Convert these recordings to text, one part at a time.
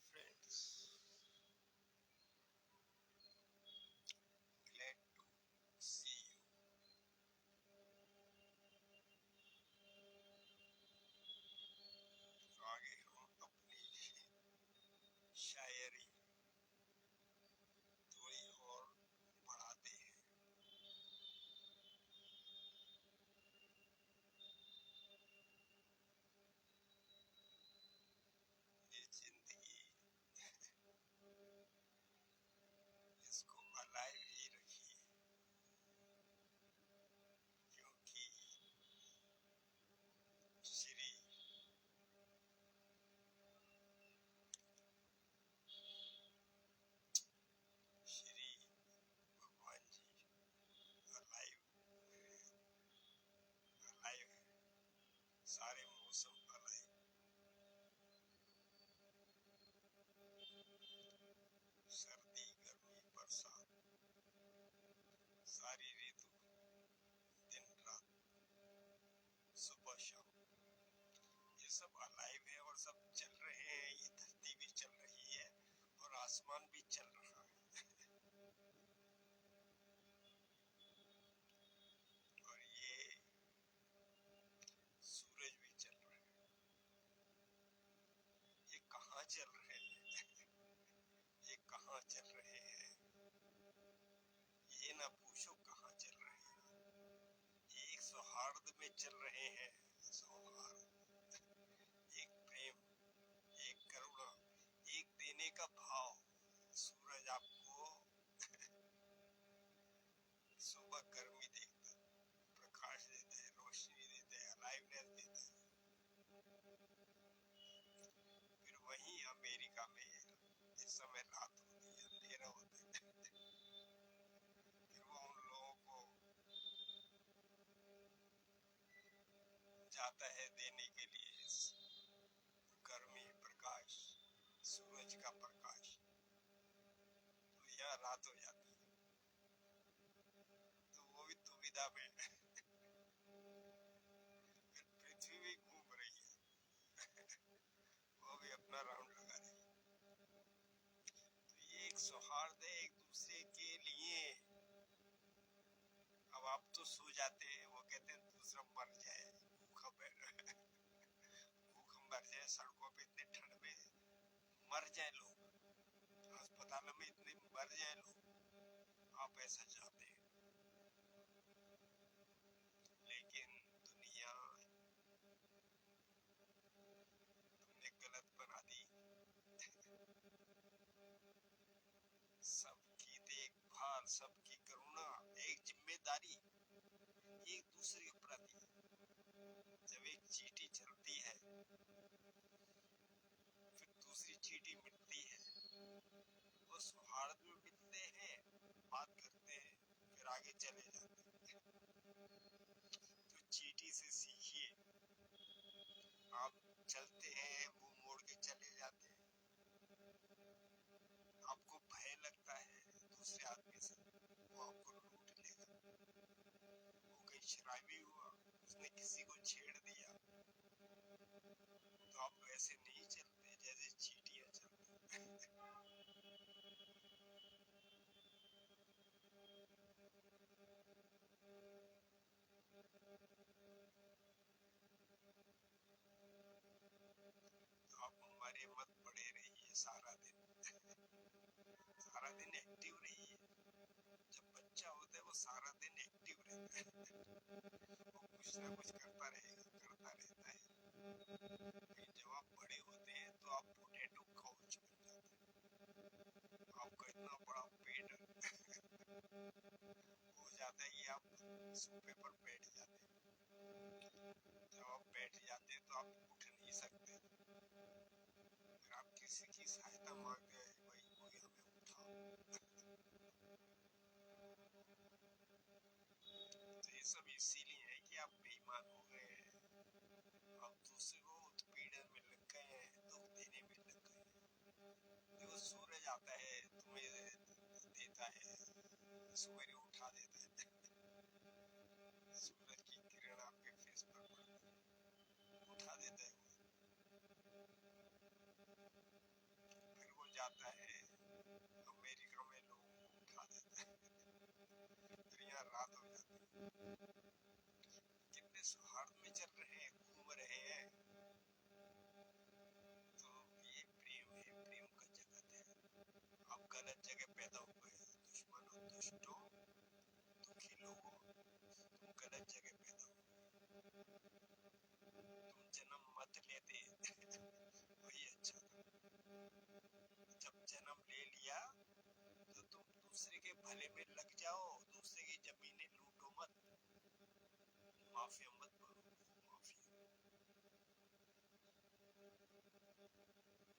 Friends, glad to see you. आगे हम अपनी शायरी थोड़ी और बढ़ाते हैं। ये जिंदगी इसको अलाइव ही रखिए, क्योंकि श्री श्री भगवान जी अलाइव अलाइव है। सारे मौसम अलाइव, सर्दी गर्मी बरसात, सारी ऋतु, दिन रात, सुबह शाम, ये सब अलाइव है और सब चल रहे हैं। ये धरती भी चल रही है और आसमान भी चल रहा है और ये सूरज भी चल रहा है। ये कहाँ चल रहे हैं? ये कहाँ चल रहे हैं? ये ना पूछो कहाँ चल रहे हैं। ये एक सौहार्द में चल रहे हैं। सौहार्द, एक प्रेम, एक करुणा, एक देने का भाव। सूरज आपको सुबह गर्मी देता है, प्रकाश देता है, रोशनी देता है, अलाइवनेस देता है। फिर वहीं अमेरिका में इस समय रात होती है, अंधेरा होता है। फिर वो उन लोगों को जाता है देने के लिए गर्मी, प्रकाश, सूरज का प्रकाश। तो यह रात हो जाती है, तो वो भी दुविधा में फिर पृथ्वी भी घूम रही है, वो भी अपना राउंड लगा रही है। तो ये एक सौहार्द है एक दूसरे के लिए। अब आप तो सो जाते हैं, वो कहते हैं दूसरा मर जाए, भूखा मर जाए, सड़कों पे इतने ठंड में मर जाए लोग, अस्पतालों में इतने मर जाए लोग, आप ऐसा चाहते हैं। लेकिन दुनिया तुमने गलत बना दी। सबकी देखभाल, सबकी करुणा, एक जिम्मेदारी एक दूसरे के प्रति। जब एक चींटी चलती है, फिर दूसरी चींटी मिटती है, वो सौहार्द में मिलते हैं, बात करते हैं, फिर आगे चले जाते हैं। तो चींटी से सीखिए। आप चलते हैं, वो मोड़ के चले जाते हैं। आपको भय लगता है दूसरे आदमी से, वो आपको लूट लेगा। वो कहीं शराबी हुआ, उसने किसी को छेड़ दिया, तो आप वैसे नहीं चलते जैसे चींटियां चलती। तो आप हमारे मत पड़े रहिए सारा दिन, सारा दिन एक्टिव रहिए। जब बच्चा होता है वो सारा दिन एक्टिव रहता है, वो कुछ ना कुछ करता रहता है। लेकिन जब आप बड़े होते हैं तो आप पोटैटो काउच बन जाते हैं। आपका इतना बड़ा पेट हो जाता है कि आप सोफे पर बैठ जाते हैं। जब आप बैठ जाते हैं तो आप उठ नहीं सकते। फिर आप किसी की सहायता मांगते हैं, भाई कोई हमें उठाओ। तो ये सब इसीलिए है कि आप बुद्धिमान हो गए हैं, अब दूसरे को उत्पीड़न में लग गए हैं, दुख देने में लग गए हैं। देखो सूरज आता है तुम्हें देता है, सवेरे उठा देता है, सूरज की किरण आपके फेस पर पड़ती है, उठा देता है वो। फिर वो जाता है अमेरिका में, लोगों को उठा देता है, फिर यहाँ रात हो जाती है। कितने सौहार्द में चल रहे हैं, घूम रहे हैं। तो ये प्रेम है, प्रेम का जगत है। आप गलत जगह पैदा हो गए, दुश्मनों, दुष्टों, दुखी लोगों, तुम गलत जगह पैदा हो गए। तुम जन्म मत लेते वही अच्छा था। जब जन्म ले लिया तो तुम दूसरे के भले में लग जाओ, दूसरे की जमीनें लूटो मत, माफिया मत बनो, माफिया।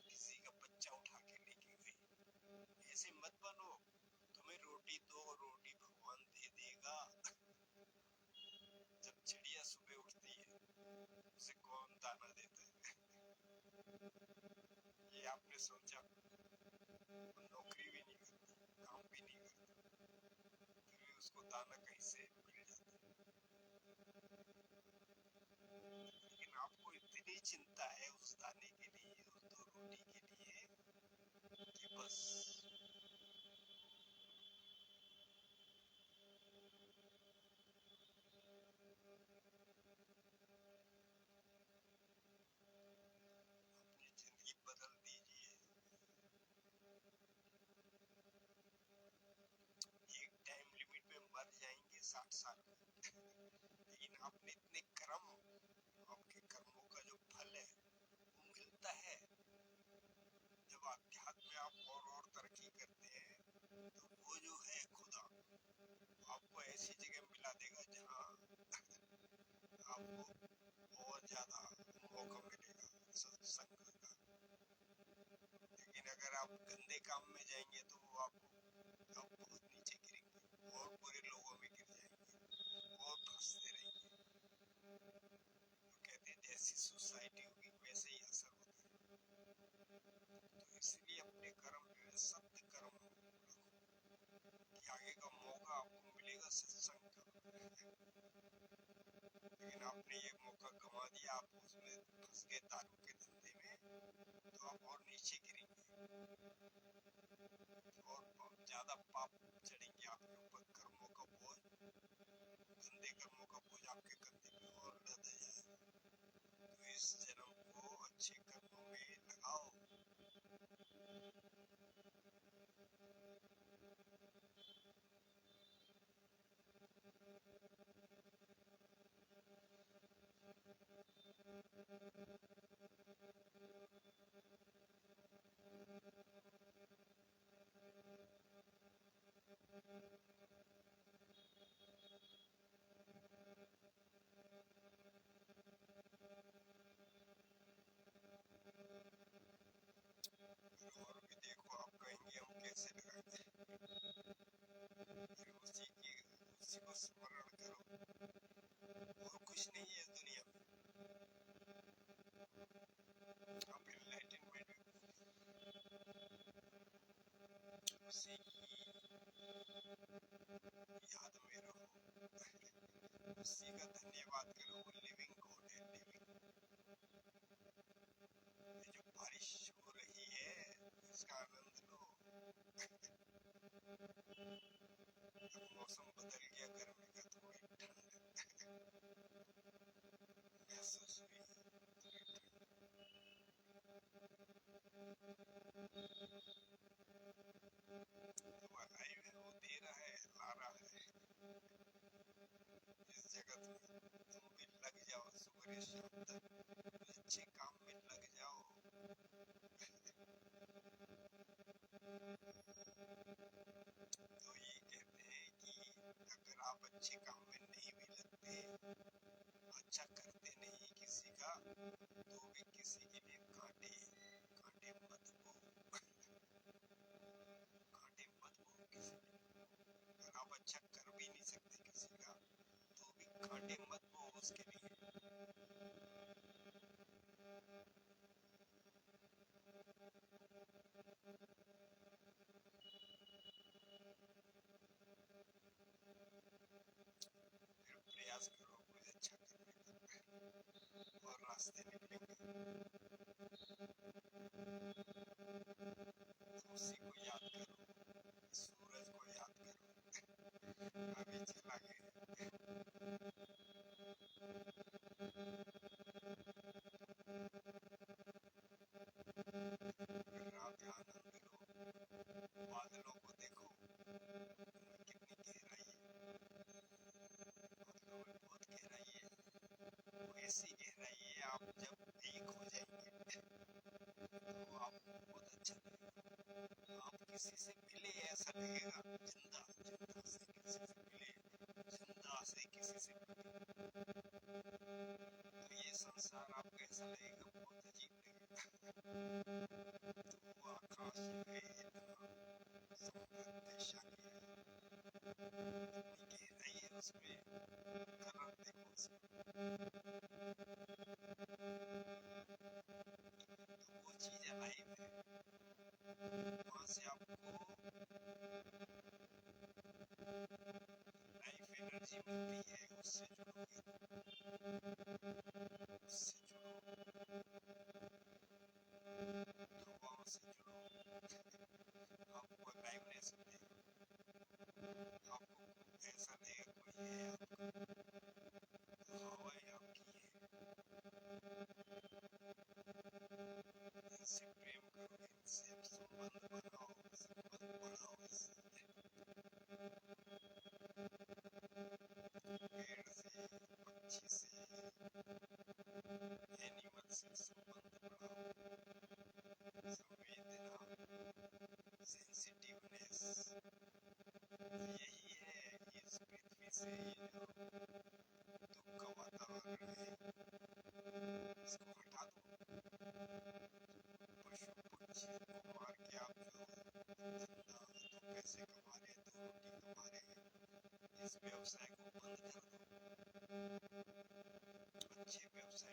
किसी का बच्चा उठा के लेके गए, ऐसे मत बनो। तुम्हें रोटी दो, रोटी भगवान दे देगा। जब चिड़िया सुबह उठती है, उसे कौन दाना देता है? ये आपने सोचा? वो नौकरी भी नहीं करती, काम भी नहीं करती, फिर भी उसको दाना कहीं से मिल जाता है। लेकिन आपको इतनी चिंता है उस दाने के लिए, उस दो रोटी के लिए, कि बस अपनी जिंदगी बदल दीजिए। एक टाइम लिमिट में मर जाएंगे 60 साल में, लेकिन आपने इतने कर्म, आपके कर्मों का जो फल है वो मिलता है। जब अध्यात्म में आप और तरक्की करते हैं तो वो जो है खुदा आपको ऐसी जगह मिला देगा जहाँ आपको और ज्यादा मौका मिलेगा सत्संग का। लेकिन अगर आप गंदे काम में जाएंगे तो वो आप बहुत नीचे गिरेंगे और बुरे लोगों में गिर जाएंगे और फंसते रहेंगे। तो कहते हैं जैसी सोसाइटी होगी वैसे ही असर होता है। तो इसलिए अपने कर्म जो है सत्य कर्म रखो कि आगे का मौका आपको मिलेगा सत्संग का। लेकिन आपने ये मौका गंवा दिया, आप उसमें फंस गए दारू के धंधे में, तो आप और नीचे गिरेंगे और ज्यादा पाप चढ़ेंगे आपके ऊपर। कर्मों का बोझ, गंदे कर्मों का बोझ आपके कंधे पे और लद जाए। तो इस जन्म को अच्छे कर्मों में लगाओ। और भी देखो, आप कहेंगे हम कैसे लगाएंगे, फिर उसी को स्मरण करो। और कुछ नहीं है इस दुनिया में, आप एनलाइटनमेंट उसी की याद में रहो, उसी का धन्यवाद करो। वो लिविंग गॉड है, लिविंग। ये जो बारिश हो रही है इसका आनंद लो। अब मौसम बदल गया, गर्मी का थोड़ी ठंड महसूस हुई, थोड़ी ठंड आई है, वो दे रहा है, ला रहा है। इस जगत में तुम भी लग जाओ, सुबह शाम तक अच्छे काम में लग जाओ। तो ये कहते हैं कि अभी चला गया। अगर आप यहाँ आनंद लो, बादलों को देखो, उनमें कितनी गहराई है, बादलों में बहुत गहराई है। वो ऐसी गहराई है, आप जब एक हो जाएंगे तो आपको बहुत अच्छा लगेगा। आप किसी से मिले ऐसा लगेगा, जिंदा जिंदा से किसी से मिले, जिंदा से किसी से मिले, तो ये संसार आपको ऐसा लगेगा, बहुत अजीब लगेगा। तो वो आकाश जो है इतना सौंदर्यशाली है, इतनी गहराई है उसमें, कलर देखो उसमें, तो वो चीज लाइव है। वहां से आपको लाइफ एनर्जी मिलती है, उससे जुड़ोगे, उससे जुड़ो, हवाओं से जुड़ो, आपको अलाइवनेस मिलेगी, आपको ऐसा लगेगा कोई है आपका, हवाएं आपकी है, इनसे प्रेम करो, इनसे संबंध बनाओ, संबंध बढ़ाओ, इससे पेड़ से, पक्षी से, एनिमल से संबंध बढ़ाओ, संवेदना, सेंसिटिवनेस, यही है इस पृथ्वी से ये जो दुख का वातावरण है, इसको हटा दो। पशु पक्षी को मार के आप जो धंधा, दो पैसे कमा रहे, दो रोटी कमा रहे, इस व्यवसाय को बंद कर दो, अच्छे व्यवसाय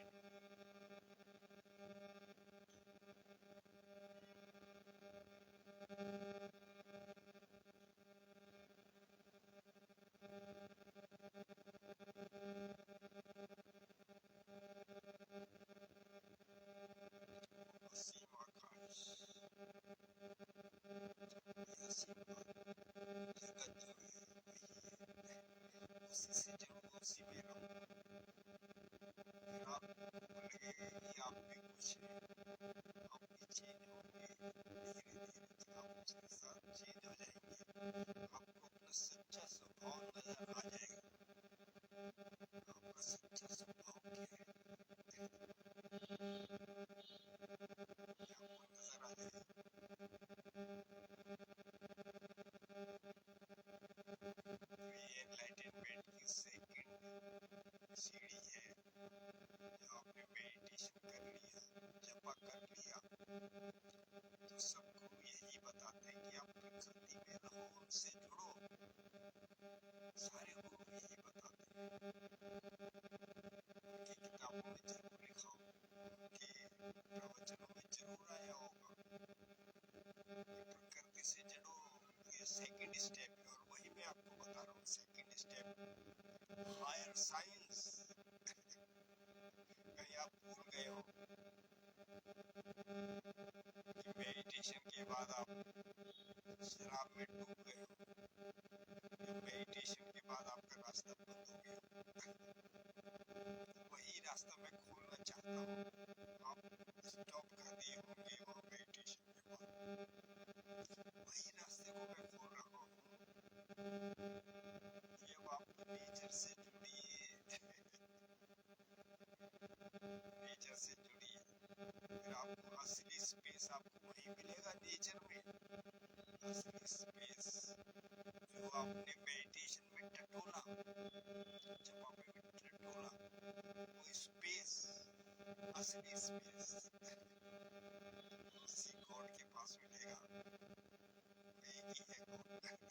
ढूंढो। असीम आकाश, असीम जगत जो है वही है, उसी से जुड़ो, उसी में रहो, फिर आपको लगेगा कि आप भी कुछ हैं, आप भी चेंज होंगे, धीरे धीरे आप उसके साथ चेंज हो जाएंगे, आपको अपना सच्चा स्वभाव नजर आ जाएगा। आपका सच्चा स्वभाव क्या है ये आपको नजर आ जाएगा। तो ये एनलाइटनमेंट की सेकंड सीढ़ी है, जो आपने मेडिटेशन कर लिया, जपा कर लिया, तो सबको यही बताते हैं कि आप प्रकृति में रहो, उनसे जुड़ो, सारे गुरु यही बताते हैं, उनकी किताबों में जरूर लिखा होगा, उनके प्रवचनों में जरूर आया होगा कि प्रकृति से जुड़ो, ये सेकंड स्टेप है। और वही मैं आपको बता रहा हूँ, सेकंड स्टेप हायर साइंस। कहीं आप भूल गए हो कि मेडिटेशन के बाद आप शराब में डूब गए हो, या मेडिटेशन के बाद आपका रास्ता बंद हो गया, वही रास्ता मैं खोलना चाहता हूँ। आप स्टॉप कर दिए होंगे वहाँ मेडिटेशन के बाद, वही रास्ते को मैं खोल रहा हूँ कि अब आप नेचर से जुड़िए, नेचर से जुड़िए, फिर आपको असली स्पेस आपको वही मिलेगा, नेचर में असली स्पेस जो आपने मेडिटेशन में टटोला, जपा में टटोला, वो स्पेस, असली स्पेस उसी गॉड के पास मिलेगा, एक ही है गॉड।